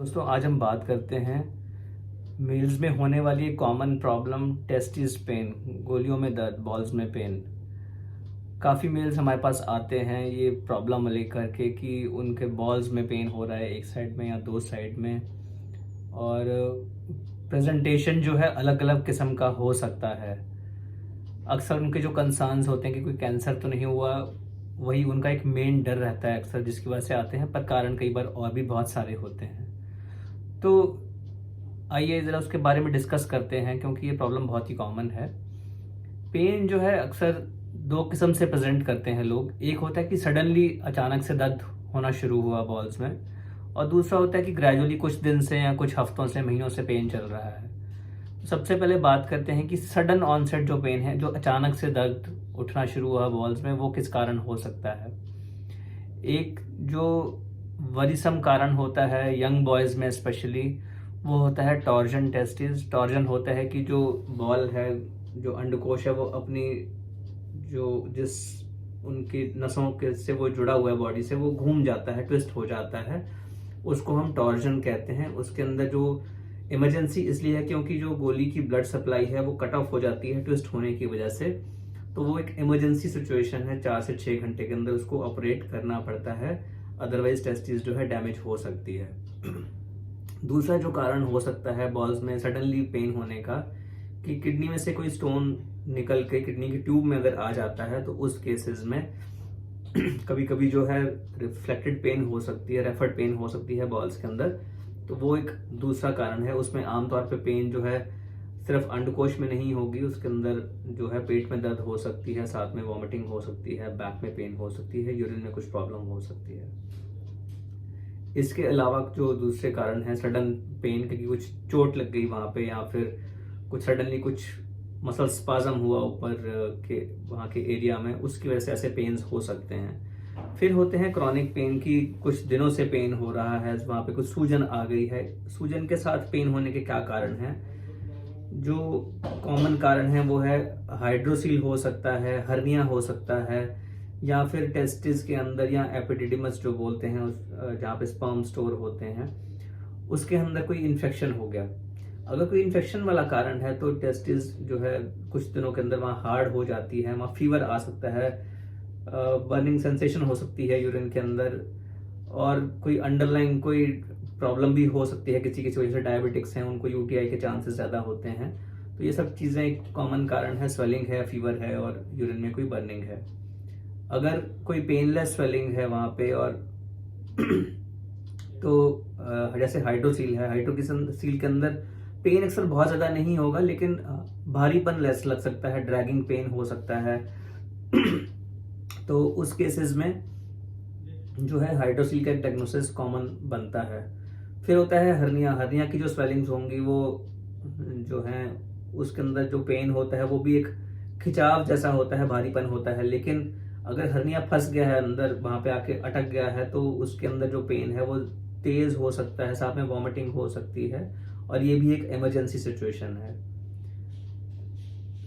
दोस्तों आज हम बात करते हैं मेल्स में होने वाली एक कॉमन प्रॉब्लम टेस्टिस पेन, गोलियों में दर्द, बॉल्स में पेन। काफ़ी मेल्स हमारे पास आते हैं ये प्रॉब्लम लेकर के कि उनके बॉल्स में पेन हो रहा है, एक साइड में या दो साइड में। और प्रेजेंटेशन जो है अलग अलग किस्म का हो सकता है। अक्सर उनके जो कंसर्न्स होते हैं कि कोई कैंसर तो नहीं हुआ, वही उनका एक मेन डर रहता है अक्सर, जिसकी वजह से आते हैं। पर कारण कई बार और भी बहुत सारे होते हैं। तो आइए ज़रा उसके बारे में डिस्कस करते हैं, क्योंकि ये प्रॉब्लम बहुत ही कॉमन है। पेन जो है अक्सर दो किस्म से प्रेजेंट करते हैं लोग। एक होता है कि सडनली अचानक से दर्द होना शुरू हुआ बॉल्स में, और दूसरा होता है कि ग्रेजुअली कुछ दिन से या कुछ हफ्तों से, महीनों से पेन चल रहा है। तो सबसे पहले बात करते हैं कि सडन ऑनसेट जो पेन है, जो अचानक से दर्द उठना शुरू हुआ बॉल्स में, वो किस कारण हो सकता है। एक जो वरीसम कारण होता है यंग बॉयज़ में स्पेशली, वो होता है टॉर्जन टेस्टिस। टॉर्जन होता है कि जो बॉल है, जो अंडकोश है, वो अपनी जो जिस उनकी नसों के से वो जुड़ा हुआ है बॉडी से, वो घूम जाता है, ट्विस्ट हो जाता है। उसको हम टॉर्जन कहते हैं। उसके अंदर जो इमरजेंसी इसलिए है क्योंकि जो गोली की ब्लड सप्लाई है वो कट ऑफ हो जाती है ट्विस्ट होने की वजह से। तो वो एक इमरजेंसी सिचुएशन है, 4 से 6 घंटे के अंदर उसको ऑपरेट करना पड़ता है, अदरवाइज टेस्टिस जो है डैमेज हो सकती है। दूसरा जो कारण हो सकता है बॉल्स में सडनली पेन होने का, कि किडनी में से कोई स्टोन निकल के किडनी की ट्यूब में अगर आ जाता है, तो उस केसेस में कभी कभी जो है रिफ्लेक्टेड पेन हो सकती है, रेफर्ड पेन हो सकती है बॉल्स के अंदर। तो वो एक दूसरा कारण है। उसमें आमतौर पे पेन जो है सिर्फ अंडकोश में नहीं होगी, उसके अंदर जो है पेट में दर्द हो सकती है, साथ में वॉमिटिंग हो सकती है, बैक में पेन हो सकती है, यूरिन में कुछ प्रॉब्लम हो सकती है। इसके अलावा जो दूसरे कारण हैं सडन पेन, क्योंकि कुछ चोट लग गई वहाँ पे, या फिर कुछ सडनली कुछ मसल स्पाज्म हुआ ऊपर के वहाँ के एरिया में, उसकी वजह से ऐसे पेन्स हो सकते हैं। फिर होते हैं क्रॉनिक पेन, की कुछ दिनों से पेन हो रहा है, वहाँ पे कुछ सूजन आ गई है। सूजन के साथ पेन होने के क्या कारण हैं? जो कॉमन कारण है वो है हाइड्रोसील हो सकता है, हर्निया हो सकता है, या फिर टेस्टिस के अंदर, या एपिडिडिमस जो बोलते हैं, उस जहाँ पे स्पर्म स्टोर होते हैं, उसके अंदर कोई इन्फेक्शन हो गया। अगर कोई इन्फेक्शन वाला कारण है तो टेस्टिस जो है कुछ दिनों के अंदर वहाँ हार्ड हो जाती है, वहाँ फीवर आ सकता है, बर्निंग सेंसेशन हो सकती है यूरिन के अंदर, और कोई अंडरलाइन कोई प्रॉब्लम भी हो सकती है। किसी किसी वजह से डायबिटिक्स हैं, उनको यूटीआई के चांसेस ज़्यादा होते हैं। तो ये सब चीज़ें एक कॉमन कारण है, स्वेलिंग है, फीवर है, और यूरिन में कोई बर्निंग है। अगर कोई पेनलेस स्वेलिंग है वहाँ पे, और तो जैसे हाइड्रोसील है, हाइड्रोसील के अंदर पेन अक्सर बहुत ज़्यादा नहीं होगा, लेकिन भारीपन लेस लग सकता है, ड्रैगिंग पेन हो सकता है। तो उस केसेस में जो है हाइड्रोसील का डायग्नोसिस कॉमन बनता है। फिर होता है हर्निया। हर्निया की जो स्वेलिंग्स होंगी वो जो है, उसके अंदर जो पेन होता है वो भी एक खिंचाव जैसा होता है, भारीपन होता है। लेकिन अगर हर्निया फंस गया है अंदर, वहां पे आके अटक गया है, तो उसके अंदर जो पेन है वो तेज हो सकता है, साथ में वॉमिटिंग हो सकती है, और ये भी एक इमरजेंसी सिचुएशन है।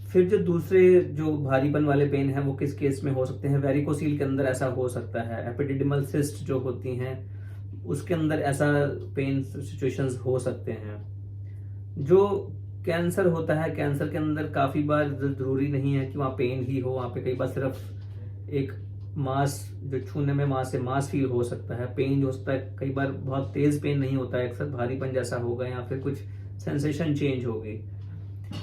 फिर जो दूसरे जो भारीपन वाले पेन है वो किस केस में हो सकते हैं? वेरिकोसील के अंदर ऐसा हो सकता है। एपिडिडिमल सिस्ट जो होती हैं, उसके अंदर ऐसा पेन सिचुएशंस हो सकते हैं। जो कैंसर होता है, कैंसर के अंदर काफ़ी बार ज़रूरी नहीं है कि वहाँ पेन ही हो। वहाँ पे कई बार सिर्फ एक मास, जो छूने में मास से मास फील हो सकता है। पेन जो होता है कई बार बहुत तेज़ पेन नहीं होता है, अक्सर भारीपन जैसा होगा, या फिर कुछ सेंसेशन चेंज होगी।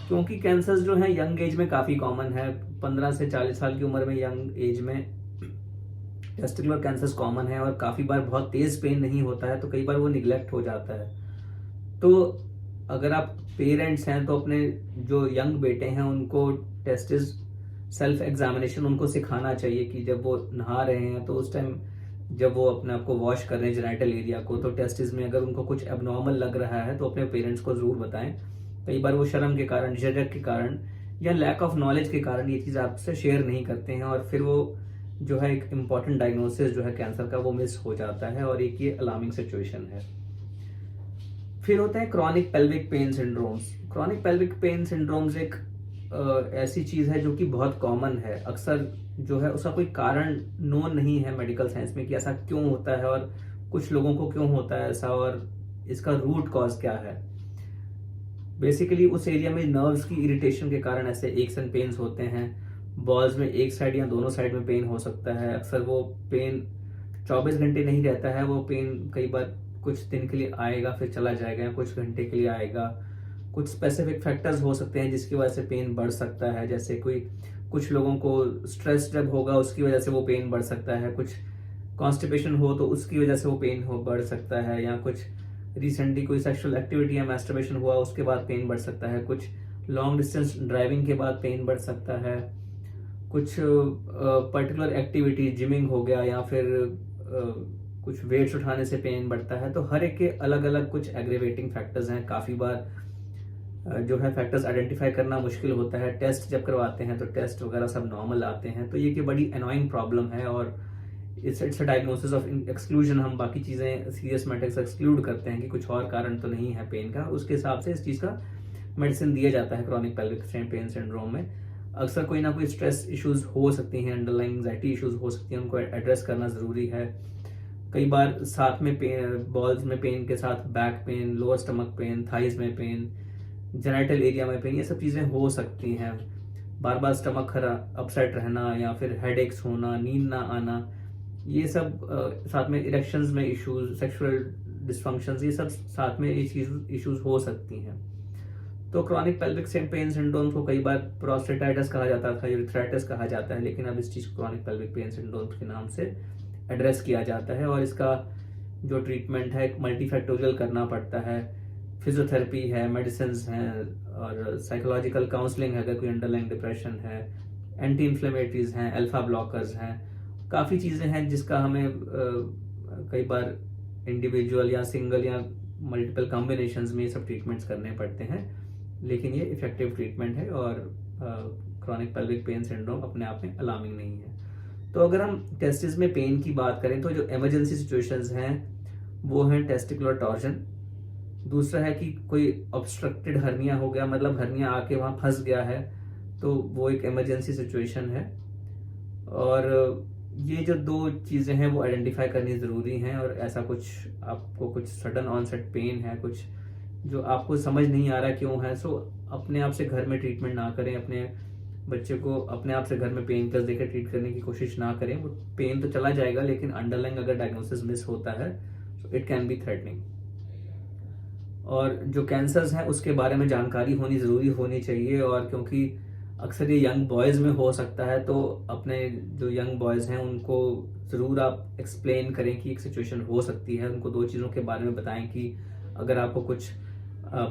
क्योंकि कैंसर्स जो है यंग एज में काफ़ी कॉमन है। 15 से 40 साल की उम्र में, यंग एज में टेस्टिकुलर कैंसर्स कॉमन है, और काफ़ी बार बहुत तेज़ पेन नहीं होता है, तो कई बार वो निगलेक्ट हो जाता है। तो अगर आप पेरेंट्स हैं तो अपने जो यंग बेटे हैं उनको टेस्टिस सेल्फ एग्जामिनेशन उनको सिखाना चाहिए, कि जब वो नहा रहे हैं तो उस टाइम जब वो अपने आप को वॉश कर रहे हैं जेनिटल एरिया को, तो टेस्टिस में अगर उनको कुछ एबनॉर्मल लग रहा है तो अपने पेरेंट्स को ज़रूर बताएं। कई बार वो शर्म के कारण, झिझक के कारण, या लैक ऑफ नॉलेज के कारण ये चीज़ आपसे शेयर नहीं करते हैं, और फिर वो जो है एक इम्पॉर्टेंट डायग्नोसिस जो है कैंसर का वो मिस हो जाता है, और एक ये अलार्मिंग सिचुएशन है। फिर होता है chronic pelvic pain syndromes. Chronic pelvic pain syndromes एक ऐसी चीज़ है जो कि बहुत कॉमन है। अक्सर जो है उसका कोई कारण नोन नहीं है मेडिकल साइंस में कि ऐसा क्यों होता है, और कुछ लोगों को क्यों होता है ऐसा, और इसका रूट कॉज क्या है। बेसिकली उस एरिया में नर्व्स की इरिटेशन के कारण ऐसे एक्स एंड पेन्स होते हैं। बॉल्स में एक साइड या दोनों साइड में पेन हो सकता है। अक्सर वो पेन 24 घंटे नहीं रहता है, वो पेन कई बार कुछ दिन के लिए आएगा फिर चला जाएगा, या कुछ घंटे के लिए आएगा। कुछ स्पेसिफिक फैक्टर्स हो सकते हैं जिसकी वजह से पेन बढ़ सकता है, जैसे कुछ लोगों को स्ट्रेस जब होगा उसकी वजह से वो पेन बढ़ सकता है, कुछ कॉन्स्टिपेशन हो तो उसकी वजह से वो पेन बढ़ सकता है, या कुछ रिसेंटली कोई सेक्सुअल एक्टिविटी या मैस्टरबेशन हुआ उसके बाद पेन बढ़ सकता है, कुछ लॉन्ग डिस्टेंस ड्राइविंग के बाद पेन बढ़ सकता है, कुछ पर्टिकुलर एक्टिविटी जिमिंग हो गया या फिर कुछ वेट्स उठाने से पेन बढ़ता है। तो हर एक के अलग अलग कुछ एग्रीवेटिंग फैक्टर्स हैं। काफ़ी बार जो है फैक्टर्स आइडेंटिफाई करना मुश्किल होता है। टेस्ट जब करवाते हैं तो टेस्ट वगैरह सब नॉर्मल आते हैं, तो ये कि बड़ी अनोइंग प्रॉब्लम है और it's a diagnosis of exclusion. हम बाकी चीज़ें सीरियस मैटर्स एक्सक्लूड करते हैं कि कुछ और कारण तो नहीं है पेन का, उसके हिसाब से इस चीज़ का मेडिसिन दिया जाता है क्रॉनिक पेल्विक पेन सिंड्रोम में। अक्सर कोई ना कोई स्ट्रेस इश्यूज हो सकती हैं, अंडरलाइंग एंजाइटी इश्यूज हो सकती हैं, उनको एड्रेस करना ज़रूरी है। कई बार साथ में बॉल्स में पेन के साथ back pain, lower stomach pain, thighs में पेन, जेनिटल एरिया में पेन, ये सब चीज़ें हो सकती हैं। बार बार स्टमक अपसेट रहना या फिर हेडेक्स होना, नींद ना आना, ये सब साथ में इरेक्शंस में इश्यूज, सेक्सुअल डिस्फंक्शंस, ये सब साथ में ये चीज इश्यूज हो सकती हैं। तो क्रॉनिक पेल्विक पेन सिंड्रोम को कई बार प्रोस्टेटाइटिस कहा जाता था, यूरेथ्राइटिस कहा जाता है, लेकिन अब इस चीज को क्रॉनिक पेल्विक पेन सिंड्रोम के नाम से एड्रेस किया जाता है। और इसका जो ट्रीटमेंट है मल्टीफैक्टोरियल करना पड़ता है। फिजियोथेरेपी है, मेडिसिन हैं और साइकोलॉजिकल काउंसलिंग है अगर कोई अंडरलाइंग डिप्रेशन है, एंटी इन्फ्लेमेटरीज हैं, अल्फा ब्लॉकर्स हैं, काफ़ी चीज़ें हैं जिसका हमें कई बार इंडिविजुअल या सिंगल या मल्टीपल कॉम्बिनेशंस में ये सब ट्रीटमेंट्स करने पड़ते हैं, लेकिन ये इफेक्टिव ट्रीटमेंट है और क्रॉनिक पेल्विक पेन सिंड्रोम अपने आप में अलार्मिंग नहीं है। तो अगर हम टेस्टिस में पेन की बात करें तो जो इमरजेंसी सिचुएशंस हैं वो हैं टेस्टिकुलर टॉर्जन। दूसरा है कि कोई ऑब्स्ट्रक्टेड हर्निया हो गया, मतलब हर्निया आके वहाँ फंस गया है, तो वो एक इमरजेंसी सिचुएशन है। और ये जो दो चीज़ें हैं वो आइडेंटिफाई करनी ज़रूरी हैं। और ऐसा कुछ आपको कुछ सडन ऑनसेट पेन है, कुछ जो आपको समझ नहीं आ रहा क्यों है, सो अपने आप से घर में ट्रीटमेंट ना करें। अपने बच्चे को अपने आप से घर में पेन किलर्स देकर ट्रीट करने की कोशिश ना करें। वो पेन तो चला जाएगा, लेकिन अंडरलाइंग अगर डायग्नोसिस मिस होता है तो इट कैन बी थ्रेटनिंग। और जो कैंसर्स हैं उसके बारे में जानकारी ज़रूरी होनी चाहिए। और क्योंकि अक्सर ये यंग बॉयज़ में हो सकता है, तो अपने जो यंग बॉयज़ हैं उनको ज़रूर आप एक्सप्लेन करें कि एक सिचुएशन हो सकती है। उनको दो चीज़ों के बारे में बताएं कि अगर आपको कुछ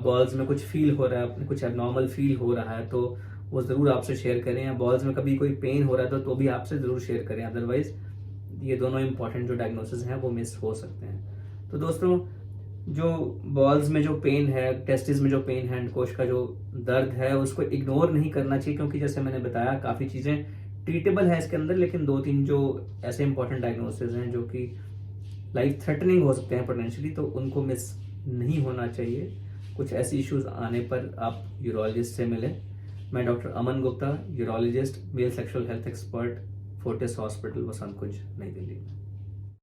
बॉल्स में कुछ फील हो रहा है, अपने कुछ एबनॉर्मल फील हो रहा है, तो वो ज़रूर आपसे शेयर करें। या बॉल्स में कभी कोई पेन हो रहा है तो भी आपसे ज़रूर शेयर करें, अदरवाइज़ ये दोनों इंपॉर्टेंट जो डायग्नोसिस हैं वो मिस हो सकते हैं। तो दोस्तों, जो बॉल्स में जो पेन है, टेस्टिस में जो पेन है, अंडकोश का जो दर्द है, उसको इग्नोर नहीं करना चाहिए, क्योंकि जैसे मैंने बताया काफ़ी चीज़ें ट्रीटेबल है इसके अंदर, लेकिन 2-3 जो ऐसे इंपॉर्टेंट डायग्नोसिस हैं जो कि लाइफ थ्रेटनिंग हो सकते हैं पोटेंशियली, तो उनको मिस नहीं होना चाहिए। कुछ ऐसी इश्यूज आने पर आप यूरोलॉजिस्ट से मिलें। मैं doctor Aman Gupta, urologist, male sexual health expert, Fortis hospital, Vasant Kunj, Nai Delhi में।